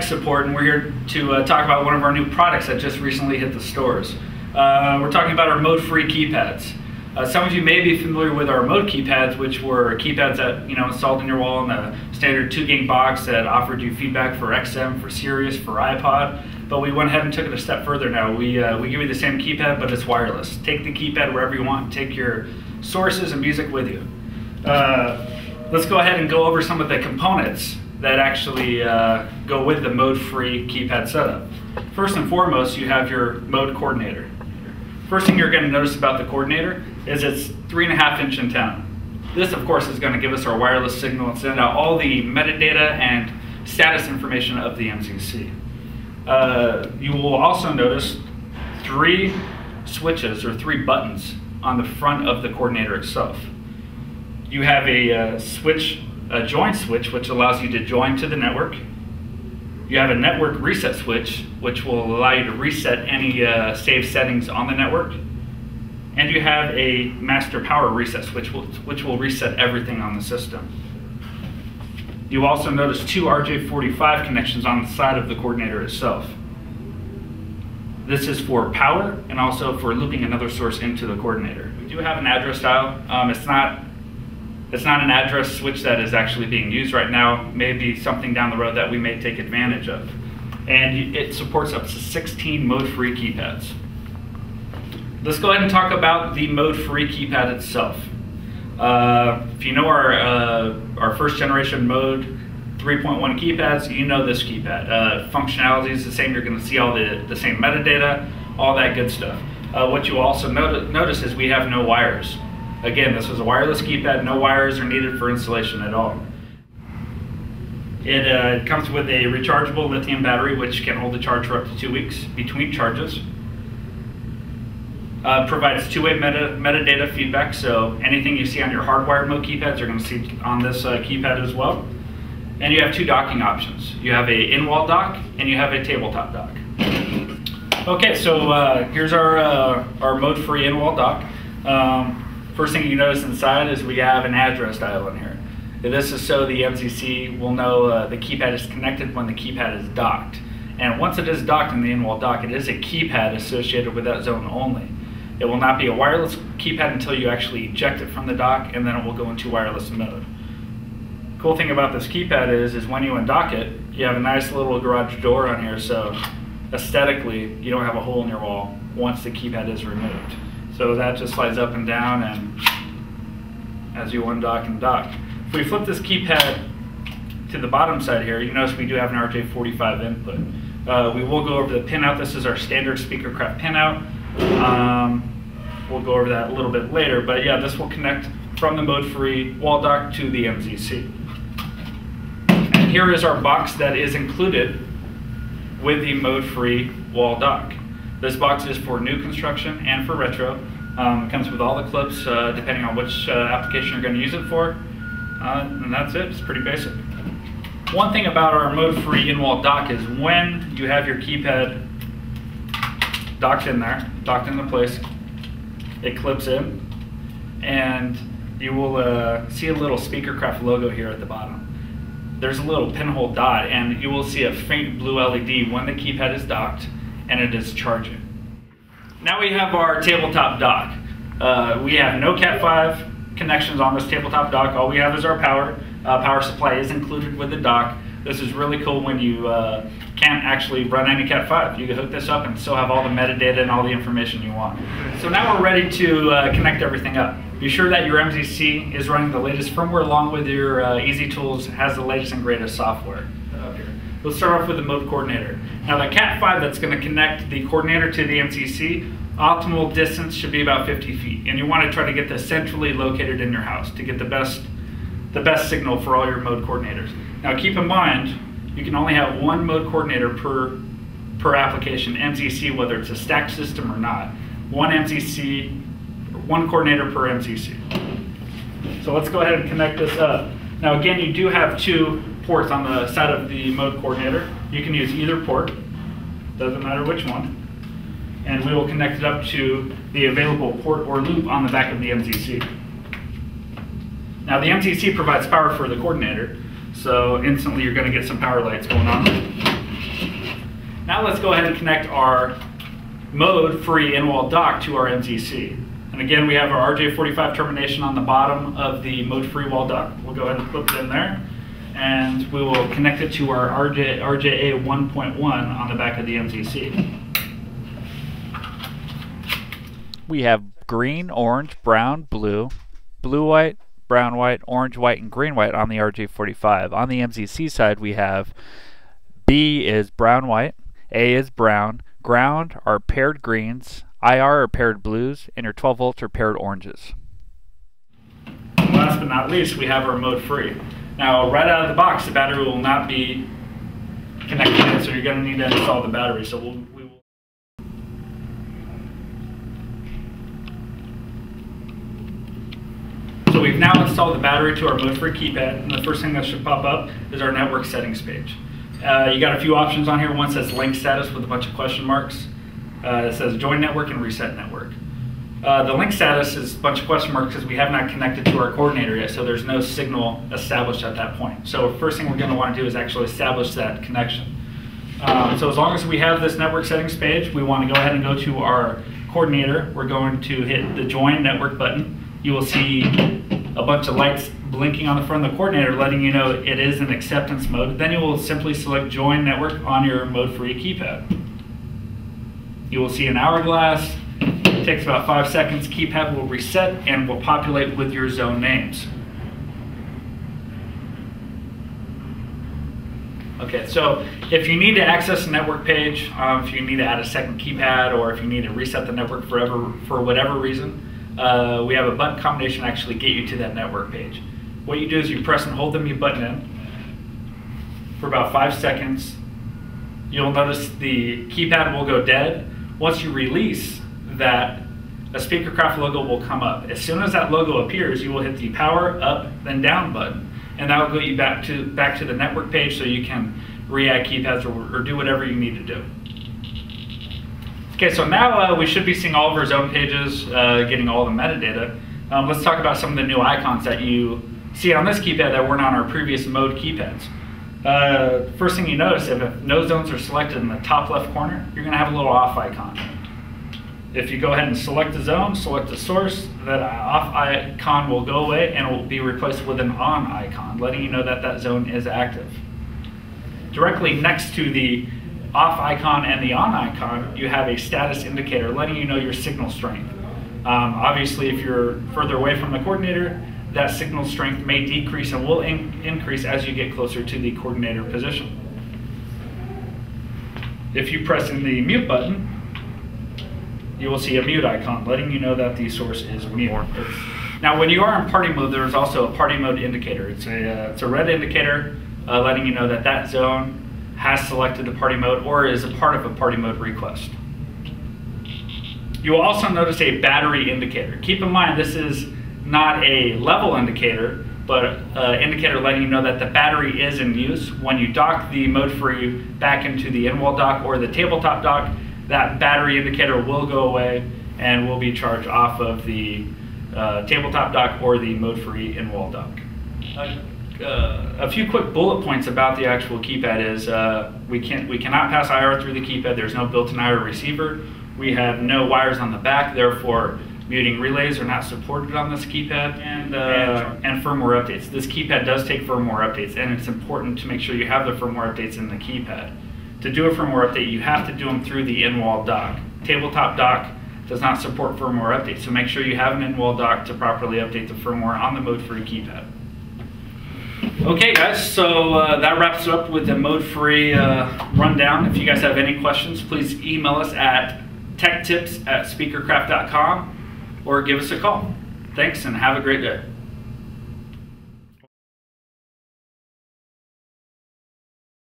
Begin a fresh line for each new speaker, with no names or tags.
support, and we're here to talk about one of our new products that just recently hit the stores. We're talking about our mode-free keypads. Some of you may be familiar with our MODE Keypads, which were keypads that installed in your wall in a standard 2-gang box that offered you feedback for XM, for Sirius, for iPod. But we went ahead and took it a step further now. We give you the same keypad, but it's wireless. Take the keypad wherever you want. Take your sources and music with you. Let's go ahead and go over some of the components that actually go with the mode-free keypad setup. First and foremost, you have your mode coordinator. First thing you're going to notice about the coordinator is it's 3.5-inch antenna. This, of course, is going to give us our wireless signal and send out all the metadata and status information of the MZC. You will also notice 3 switches or 3 buttons on the front of the coordinator itself. You have a join switch, which allows you to join to the network. You have a network reset switch, which will allow you to reset any saved settings on the network. And you have a master power reset switch, which will reset everything on the system. You also notice 2 RJ45 connections on the side of the coordinator itself. This is for power and also for looping another source into the coordinator. We do have an address dial. It's not an address switch that is actually being used right now. Maybe something down the road that we may take advantage of. And it supports up to 16 mode-free keypads. Let's go ahead and talk about the mode-free keypad itself. If you know our first generation mode 3.1 keypads, you know this keypad. Functionality is the same. You're going to see all the same metadata, all that good stuff. What you also notice is we have no wires. Again, this is a wireless keypad. No wires are needed for installation at all. It comes with a rechargeable lithium battery, which can hold the charge for up to 2 weeks between charges. Provides 2-way metadata feedback, so anything you see on your hardwired mode keypads, you're going to see on this keypad as well. And you have 2 docking options. You have a in-wall dock and you have a tabletop dock. Okay, so here's our mode-free in-wall dock. First thing you notice inside is we have an address dial in here. This is so the MZC will know the keypad is connected when the keypad is docked. And once it is docked in the in-wall dock, it is a keypad associated with that zone only. It will not be a wireless keypad until you actually eject it from the dock, and then it will go into wireless mode. Cool thing about this keypad is when you undock it, you have a nice little garage door on here, so aesthetically you don't have a hole in your wall once the keypad is removed. So that just slides up and down and as you undock and dock. If we flip this keypad to the bottom side here, you notice we do have an RJ45 input. We will go over the pinout. This is our standard SpeakerCraft pinout. We'll go over that a little bit later, but yeah, this will connect from the mode-free wall dock to the MZC. And here is our box that is included with the mode-free wall dock. This box is for new construction and for retro. It comes with all the clips depending on which application you're going to use it for. And that's it. It's pretty basic. One thing about our mode-free in-wall dock is when you have your keypad docked in there, docked into place, it clips in, and you will see a little SpeakerCraft logo here at the bottom. There's a little pinhole dot, and you will see a faint blue LED when the keypad is docked and it is charging. Now we have our tabletop dock. We have no Cat5 connections on this tabletop dock. All we have is our power. Power supply is included with the dock. This is really cool when you can't actually run any Cat5. You can hook this up and still have all the metadata and all the information you want. So now we're ready to connect everything up. Be sure that your MZC is running the latest firmware along with your EasyTools has the latest and greatest software. Let's start off with the mode coordinator. Now the Cat5 that's going to connect the coordinator to the MZC, optimal distance should be about 50 feet. And you want to try to get this centrally located in your house to get the best signal for all your mode coordinators. Now keep in mind, you can only have 1 mode coordinator per application, MZC, whether it's a stacked system or not. 1 coordinator per MZC. So let's go ahead and connect this up. Now again, you do have 2 ports on the side of the mode coordinator. You can use either port, doesn't matter which one. And we will connect it up to the available port or loop on the back of the MZC. Now the MZC provides power for the coordinator, so instantly you're going to get some power lights going on. Now let's go ahead and connect our mode-free in-wall dock to our MZC. And again, we have our RJ45 termination on the bottom of the mode-free wall dock. We'll go ahead and clip it in there, and we will connect it to our RJA 1.1 on the back of the MZC.
We have green, orange, brown, blue, blue-white, brown-white, orange-white, and green-white on the RJ45. On the MZC side, we have B is brown-white, A is brown, ground are paired greens, IR are paired blues, and your 12 volts are paired oranges.
Last but not least, we have our mode free. Now, right out of the box, the battery will not be connected in, so you're going to need to install the battery. So we will. So we've now installed the battery to our mode free keypad, and the first thing that should pop up is our network settings page. You got a few options on here. One says link status with a bunch of question marks. It says join network and reset network. The link status is a bunch of question marks because we have not connected to our coordinator yet, so there's no signal established at that point. So first thing we're going to want to do is actually establish that connection. So as long as we have this network settings page, we want to go ahead and go to our coordinator. We're going to hit the join network button. You will see a bunch of lights blinking on the front of the coordinator letting you know it is in acceptance mode. Then you will simply select join network on your mode free keypad. You will see an hourglass. It takes about 5 seconds. Keypad will reset and will populate with your zone names. Okay, so if you need to access a network page, if you need to add a second keypad, or if you need to reset the network for whatever reason, we have a button combination to actually get you to that network page. What you do is you press and hold the mute button in for about 5 seconds. You'll notice the keypad will go dead. Once you release that, a SpeakerCraft logo will come up. As soon as that logo appears, you will hit the power up then down button, and that will get you back to the network page so you can re-add keypads or do whatever you need to do. Okay, so now we should be seeing all of our zone pages, getting all the metadata. Let's talk about some of the new icons that you see on this keypad that weren't on our previous mode keypads. First thing you notice, if no zones are selected in the top left corner, you're going to have a little off icon. If you go ahead and select the zone, select the source, that off icon will go away and it will be replaced with an on icon, letting you know that that zone is active. Directly next to the off icon and the on icon, you have a status indicator letting you know your signal strength. Obviously, if you're further away from the coordinator, that signal strength may decrease and will increase as you get closer to the coordinator position. If you press in the mute button, you will see a mute icon letting you know that the source is mute. Now, when you are in party mode, there's also a party mode indicator. It's a red indicator letting you know that that zone has selected the party mode or is a part of a party mode request. You will also notice a battery indicator. Keep in mind, this is not a level indicator, but an indicator letting you know that the battery is in use. When you dock the mode free back into the in-wall dock or the tabletop dock, that battery indicator will go away and will be charged off of the tabletop dock or the mode free in-wall dock. A few quick bullet points about the actual keypad is we cannot pass IR through the keypad. There's no built-in IR receiver. We have no wires on the back, therefore muting relays are not supported on this keypad, and firmware updates. This keypad does take firmware updates, and it's important to make sure you have the firmware updates in the keypad. To do a firmware update, you have to do them through the in-wall dock. Tabletop dock does not support firmware updates, so make sure you have an in-wall dock to properly update the firmware on the mode-free keypad. Okay guys, so that wraps up with the mode-free rundown. If you guys have any questions, please email us at techtips@speakercraft.com or give us a call. Thanks and have a great day.